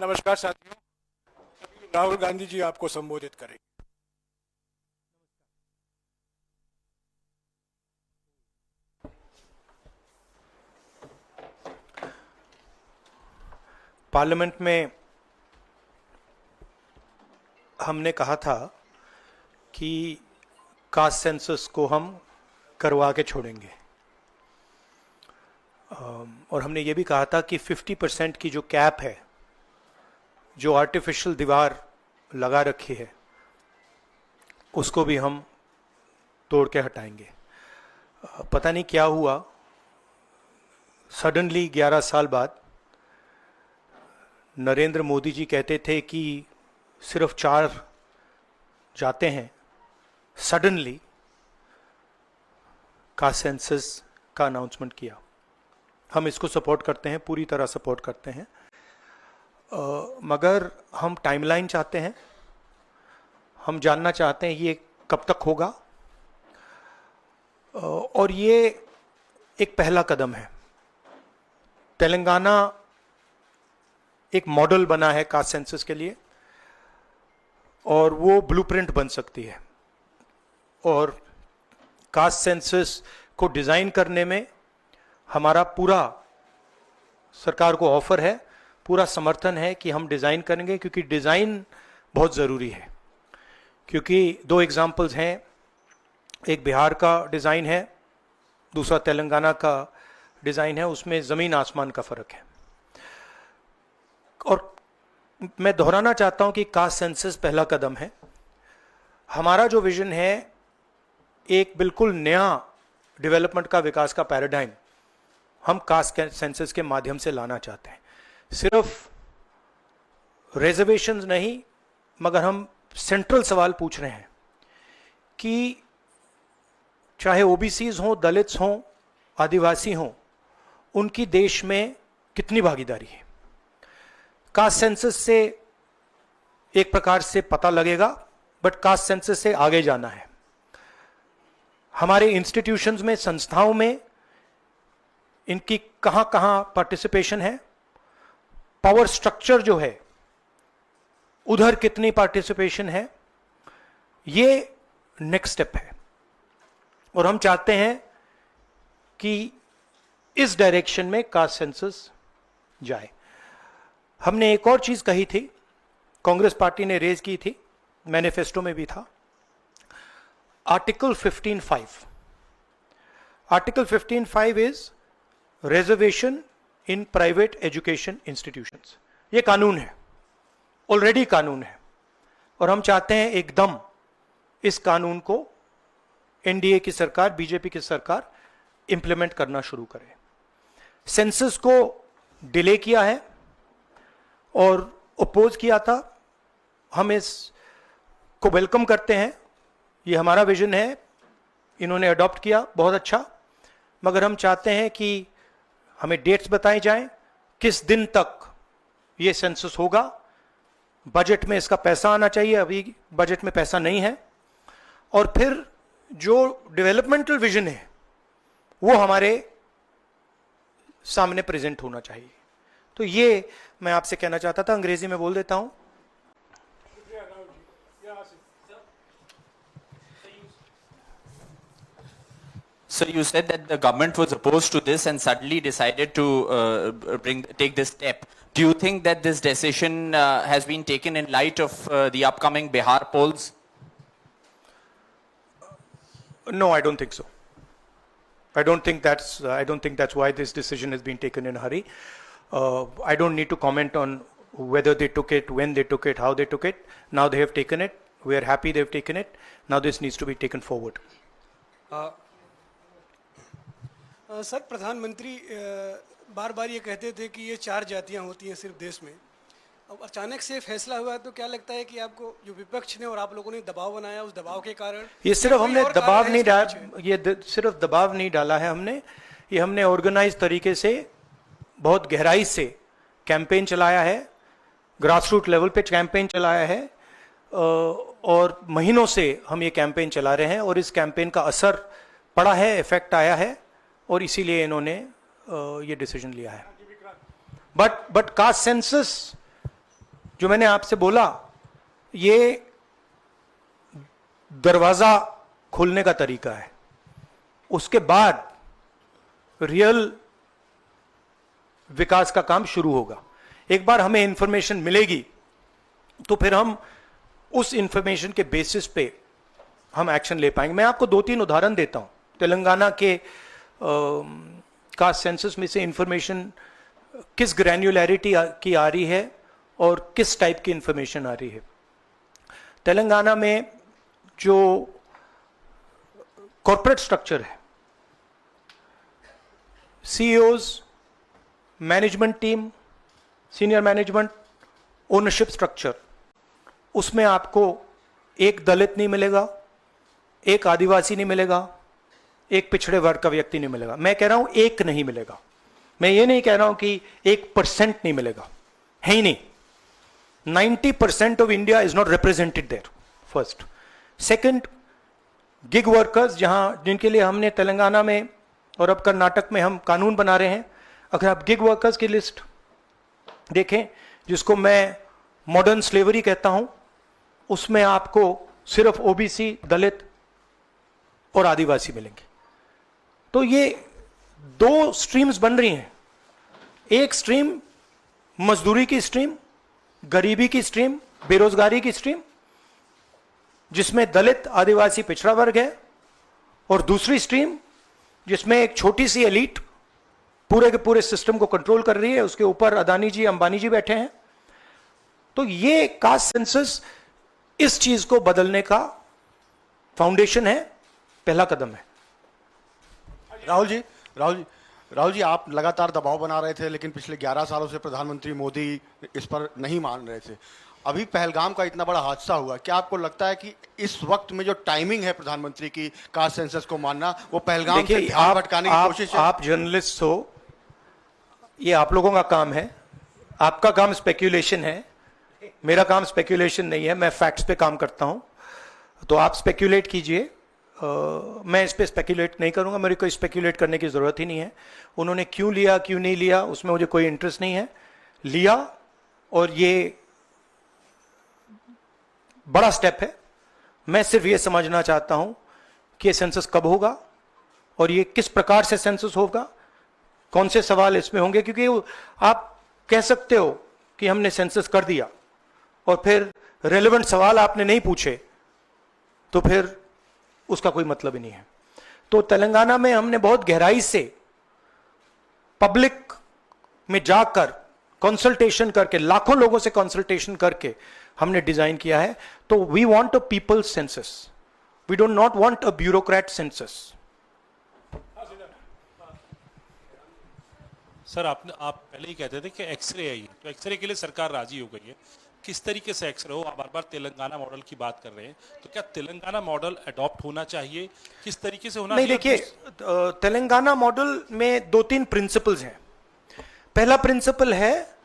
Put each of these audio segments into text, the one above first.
नमस्कार साथियों, राहुल गांधी जी आपको संबोधित करेंगे। पार्लियामेंट में हमने कहा था कि कास्ट सेंसस को हम करवा के छोड़ेंगे, और हमने ये भी कहा था कि 50% की जो कैप है, जो आर्टिफिशियल दीवार लगा रखी है, उसको भी हम तोड़ के हटाएंगे। पता नहीं क्या हुआ, सडनली 11 साल बाद नरेंद्र मोदी जी कहते थे कि सिर्फ 4 जाते हैं, सडनली कास्ट सेंसस का अनाउंसमेंट किया। हम इसको सपोर्ट करते हैं, पूरी तरह सपोर्ट करते हैं, मगर हम टाइमलाइन चाहते हैं। हम जानना चाहते हैं ये कब तक होगा, और ये एक पहला कदम है। तेलंगाना एक मॉडल बना है कास्ट सेंसस के लिए, और वो ब्लूप्रिंट बन सकती है। और कास्ट सेंसस को डिजाइन करने में हमारा पूरा सरकार को ऑफर है, पूरा समर्थन है कि हम डिजाइन करेंगे, क्योंकि डिजाइन बहुत जरूरी है। क्योंकि 2 एग्जाम्पल्स हैं, एक बिहार का डिजाइन है, दूसरा तेलंगाना का डिजाइन है, उसमें जमीन आसमान का फर्क है। और मैं दोहराना चाहता हूं कि कास्ट सेंसस पहला कदम है। हमारा जो विजन है, एक बिल्कुल नया डेवलपमेंट का, विकास का पैराडाइम हम कास्ट सेंसस के माध्यम से लाना चाहते हैं। सिर्फ रिजर्वेशंस नहीं, मगर हम सेंट्रल सवाल पूछ रहे हैं कि चाहे ओबीसीज हों, दलित्स हों, आदिवासी हों, उनकी देश में कितनी भागीदारी है। कास्ट सेंसस से एक प्रकार से पता लगेगा, बट कास्ट सेंसस से आगे जाना है। हमारे इंस्टीट्यूशंस में, संस्थाओं में इनकी कहां कहां पार्टिसिपेशन है, पावर स्ट्रक्चर जो है उधर कितनी पार्टिसिपेशन है, ये नेक्स्ट स्टेप है। और हम चाहते हैं कि इस डायरेक्शन में कास्ट सेंसस जाए। हमने एक और चीज कही थी, कांग्रेस पार्टी ने रेज की थी, मैनिफेस्टो में भी था, article 15(5). Article 15(5) is reservation in private education institutions. ये कानून है, ऑलरेडी कानून है, और हम चाहते हैं एकदम इस कानून को एनडीए की सरकार, बीजेपी की सरकार इंप्लीमेंट करना शुरू करे। सेंसस को डिले किया है और अपोज किया था, हम इसको वेलकम करते हैं। ये हमारा विजन है, इन्होंने अडॉप्ट किया, बहुत अच्छा, मगर हम चाहते हैं कि हमें डेट्स बताई जाएं, किस दिन तक ये सेंसस होगा। बजट में इसका पैसा आना चाहिए, अभी बजट में पैसा नहीं है। और फिर जो डेवलपमेंटल विजन है वो हमारे सामने प्रेजेंट होना चाहिए। तो ये मैं आपसे कहना चाहता था, अंग्रेजी में बोल देता हूं। So you said that the government was opposed to this and suddenly decided to take this step. Do you think that this decision has been taken in light of the upcoming Bihar polls? No, I don't think so. I don't think that's why this decision has been taken in a hurry. I don't need to comment on whether they took it, when they took it, how they took it. Now they have taken it. We are happy they've taken it. Now this needs to be taken forward. Sir, प्रधानमंत्री बार बार ये कहते थे कि ये 4 जातियां होती हैं सिर्फ देश में। अब अचानक से फैसला हुआ, तो क्या लगता है कि आपको जो विपक्ष ने और आप लोगों ने दबाव बनाया, उस दबाव के कारण? ये सिर्फ हमने दबाव नहीं डाला, ये सिर्फ दबाव नहीं डाला है हमने, ये हमने ऑर्गेनाइज तरीके से, बहुत गहराई से कैंपेन चलाया है, ग्रासरूट लेवल पे कैंपेन चलाया है, और महीनों से हम ये कैंपेन चला रहे हैं, और इस कैंपेन का असर पड़ा है, इफेक्ट आया है, और इसीलिए इन्होंने ये डिसीजन लिया है। बट कास्ट सेंसस जो मैंने आपसे बोला, ये दरवाजा खोलने का तरीका है। उसके बाद रियल विकास का काम शुरू होगा। एक बार हमें इंफॉर्मेशन मिलेगी तो फिर हम उस इंफॉर्मेशन के बेसिस पे हम एक्शन ले पाएंगे। मैं आपको 2-3 उदाहरण देता हूं। तेलंगाना के कास्ट सेंसस में से इंफॉर्मेशन किस ग्रैन्युलैरिटी की आ रही है और किस टाइप की इंफॉर्मेशन आ रही है। तेलंगाना में जो कॉर्पोरेट स्ट्रक्चर है, CEOs, management team, senior management, ownership structure, उसमें आपको एक दलित नहीं मिलेगा, एक आदिवासी नहीं मिलेगा, एक पिछड़े वर्ग का व्यक्ति नहीं मिलेगा। मैं कह रहा हूं एक नहीं मिलेगा। मैं ये नहीं कह रहा हूं कि 1% नहीं मिलेगा, है ही नहीं। 90% of India is not represented there, first. Second, gig workers, जिनके लिए हमने तेलंगाना में और अब कर्नाटक में हम कानून बना रहे हैं। अगर आप गिग वर्कर्स की लिस्ट देखें, जिसको मैं मॉडर्न स्लेवरी कहता हूं, उसमें आपको सिर्फ OBC, दलित और आदिवासी मिलेंगे। तो ये 2 स्ट्रीम्स बन रही हैं। एक स्ट्रीम मजदूरी की स्ट्रीम, गरीबी की स्ट्रीम, बेरोजगारी की स्ट्रीम, जिसमें दलित, आदिवासी, पिछड़ा वर्ग है, और दूसरी स्ट्रीम जिसमें एक छोटी सी एलीट पूरे के पूरे सिस्टम को कंट्रोल कर रही है। उसके ऊपर अदानी जी, अंबानी जी बैठे हैं। तो ये कास्ट सेंसस इस चीज को बदलने का फाउंडेशन है, पहला कदम है। राहुल जी, आप लगातार दबाव बना रहे थे, लेकिन पिछले 11 सालों से प्रधानमंत्री मोदी इस पर नहीं मान रहे थे। अभी पहलगाम का इतना बड़ा हादसा हुआ, क्या आपको लगता है कि इस वक्त में जो टाइमिंग है प्रधानमंत्री की कास्ट सेंसस को मानना, वो पहलगाम से ध्यान भटकाने की कोशिश है? आप जर्नलिस्ट हो, ये आप लोगों का काम है। आपका काम स्पेक्यूलेशन है, मेरा काम स्पेक्यूलेशन नहीं है। मैं फैक्ट्स पे काम करता हूं। तो आप स्पेक्यूलेट कीजिए, मैं इस पे स्पेक्यूलेट नहीं करूंगा। मेरे को स्पेक्यूलेट करने की जरूरत ही नहीं है। उन्होंने क्यों लिया, क्यों नहीं लिया, उसमें मुझे कोई इंटरेस्ट नहीं है। लिया, और ये बड़ा स्टेप है। मैं सिर्फ ये समझना चाहता हूं कि ये सेंसस कब होगा और ये किस प्रकार से सेंसस होगा, कौन से सवाल इसमें होंगे। क्योंकि आप कह सकते हो कि हमने सेंसस कर दिया और फिर रेलेवेंट सवाल आपने नहीं पूछे, तो फिर उसका कोई मतलब ही नहीं है। तो तेलंगाना में हमने बहुत गहराई से पब्लिक में जाकर कंसल्टेशन करके, लाखों लोगों से कंसल्टेशन करके हमने डिजाइन किया है। तो we want a people's census, we don't not want a bureaucrat census. Sir, आप पहले ही कहते थे कि एक्सरे है ये, तो एक्सरे के लिए सरकार राजी हो गई है। किस तरीके से एक्सरे हो? आप बार बार तेलंगाना मॉडल की बात कर रहे हैं, तो क्या तेलंगाना मॉडल अडॉप्ट होना चाहिए? किस तरीके से होना नहीं, चाहिए? देखिए, तेलंगाना मॉडल में 2-3 प्रिंसिपल्स हैं। पहला प्रिंसिपल है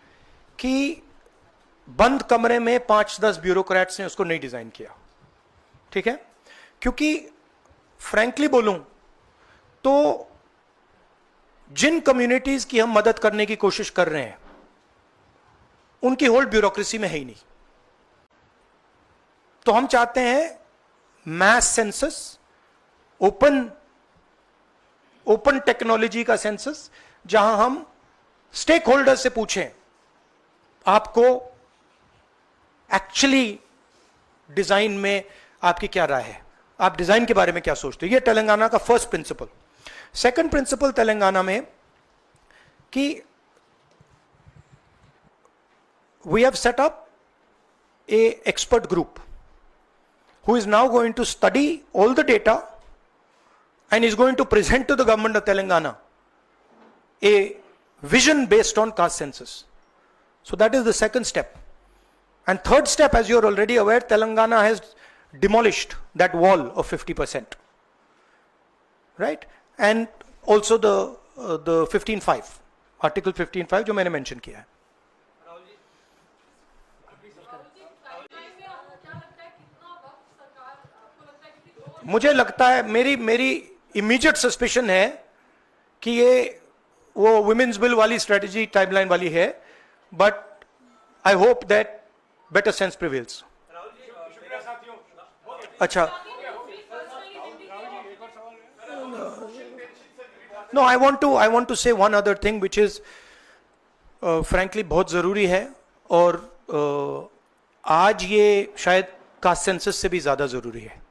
कि बंद कमरे में 5-10 ब्यूरोक्रेट्स ने उसको नहीं डिजाइन किया, ठीक है? क्योंकि फ्रैंकली बोलूं तो जिन कम्युनिटीज की हम मदद करने की कोशिश कर रहे हैं, उनकी होल्ड ब्यूरोक्रेसी में है ही नहीं। तो हम चाहते हैं मैस सेंसस, ओपन टेक्नोलॉजी का सेंसस, जहां हम स्टेक होल्डर से पूछें आपको एक्चुअली डिजाइन में आपकी क्या राय है, आप डिजाइन के बारे में क्या सोचते हो। ये तेलंगाना का first principle. Second principle Telangana में कि we have set up a expert group who is now going to study all the data and is going to present to the government of Telangana a vision based on caste census. So that is the second step. And third step, as you are already aware, Telangana has demolished that wall of 50%, right? And also the 15(5), Article 15(5) जो मैंने mention किया है। मुझे लगता है, मेरी immediate suspicion है कि ये वो वुमेन्स बिल वाली स्ट्रेटजी टाइमलाइन वाली है, but I hope that better sense prevails. अच्छा. No, I want to say one other thing which is frankly बहुत ज़रूरी है और आज ये शायद कास्ट सेंसस से भी ज़्यादा ज़रूरी है.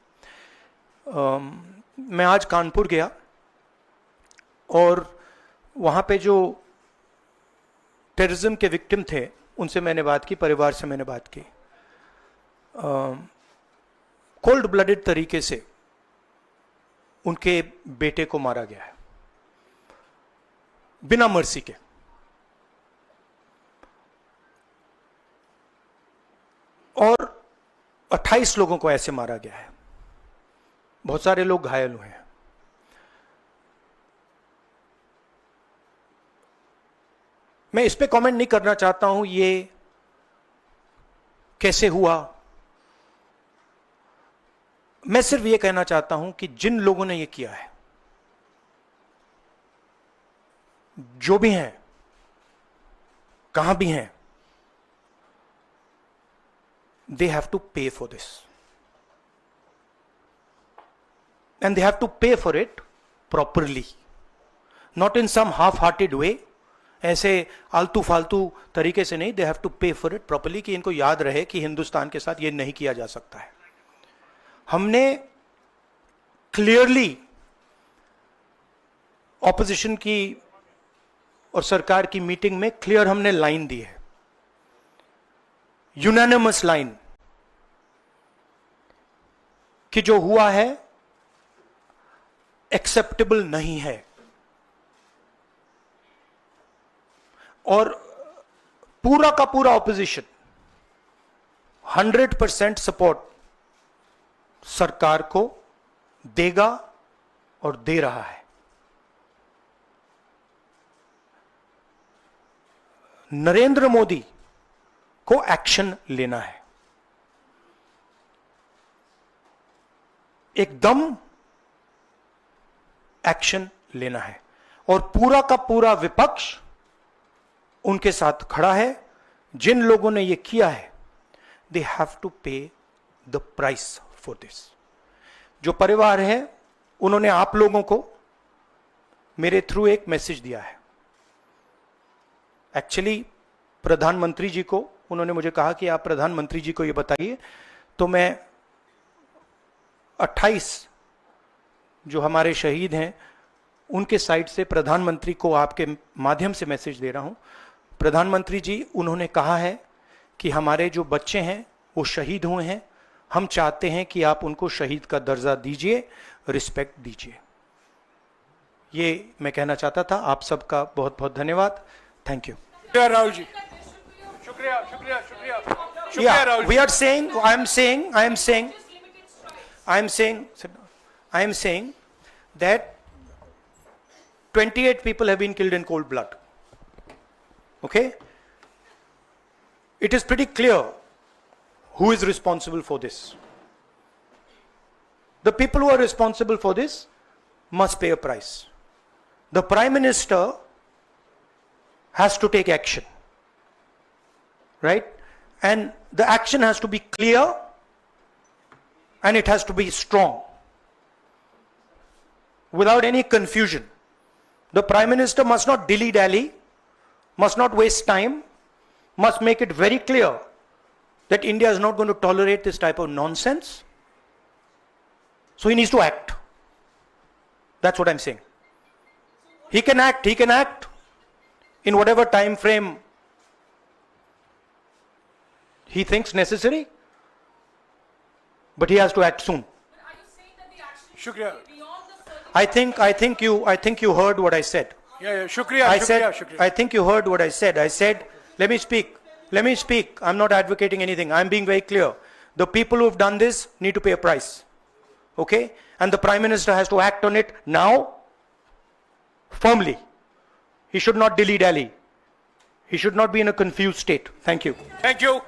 मैं आज कानपुर गया और वहाँ पे जो टेररिज्म के विक्टिम थे उनसे मैंने बात की, परिवार से मैंने बात की. कोल्ड ब्लडेड तरीके से उनके बेटे को मारा गया है, बिना मर्सी के. और 28 लोगों को ऐसे मारा गया है, बहुत सारे लोग घायल हुए हैं. मैं इस पे कमेंट नहीं करना चाहता हूं ये कैसे हुआ. मैं सिर्फ ये कहना चाहता हूं कि जिन लोगों ने ये किया है, जो भी हैं, कहां भी हैं, they have to pay for this. And they have to pay for it properly. Not in some half-hearted way. ऐसे आलतू फालतू तरीके से नहीं. They have to pay for it properly कि इनको याद रहे कि हिंदुस्तान के साथ ये नहीं किया जा सकता है. हमने क्लियरली ऑपोजिशन की और सरकार की मीटिंग में क्लियर हमने लाइन दी है, यूनानिमस लाइन, कि जो हुआ है एक्सेप्टेबल नहीं है. और पूरा का पूरा ऑपोजिशन 100% सपोर्ट सरकार को देगा और दे रहा है. नरेंद्र मोदी को एक्शन लेना है, एकदम एक्शन लेना है. और पूरा का पूरा विपक्ष उनके साथ खड़ा है. जिन लोगों ने ये किया है, दे हैव टू पे द प्राइस फॉर दिस. जो परिवार है उन्होंने आप लोगों को मेरे थ्रू एक मैसेज दिया है. एक्चुअली प्रधानमंत्री जी को उन्होंने मुझे कहा कि आप प्रधानमंत्री जी को ये बताइए. तो मैं 28 जो हमारे शहीद हैं उनके साइड से प्रधानमंत्री को आपके माध्यम से मैसेज दे रहा हूं. प्रधानमंत्री जी, उन्होंने कहा है कि हमारे जो बच्चे हैं वो शहीद हुए हैं, हम चाहते हैं कि आप उनको शहीद का दर्जा दीजिए, रिस्पेक्ट दीजिए. ये मैं कहना चाहता था. आप सबका बहुत बहुत धन्यवाद. Thank you. राहुल जी, शुक्रिया शुक्रिया शुक्रिया शुक्रिया Rahul ji. We are saying, I am saying that 28 people have been killed in cold blood. Okay? It is pretty clear who is responsible for this. The people who are responsible for this must pay a price. The Prime Minister has to take action. Right? And the action has to be clear and it has to be strong. Without any confusion. The Prime Minister must not dilly-dally, must not waste time, must make it very clear that India is not going to tolerate this type of nonsense. So he needs to act. That's what I'm saying. He can act in whatever time frame he thinks necessary, but he has to act soon. Are you saying that the action Shukriya. should be beyond the I think you heard what I said. Yeah, shukriya, I shukriya, said, shukriya. I think you heard what I said. I said, let me speak. I'm not advocating anything. I'm being very clear. The people who have done this need to pay a price. Okay? And the Prime Minister has to act on it now, firmly. He should not dilly-dally. He should not be in a confused state. Thank you. Thank you.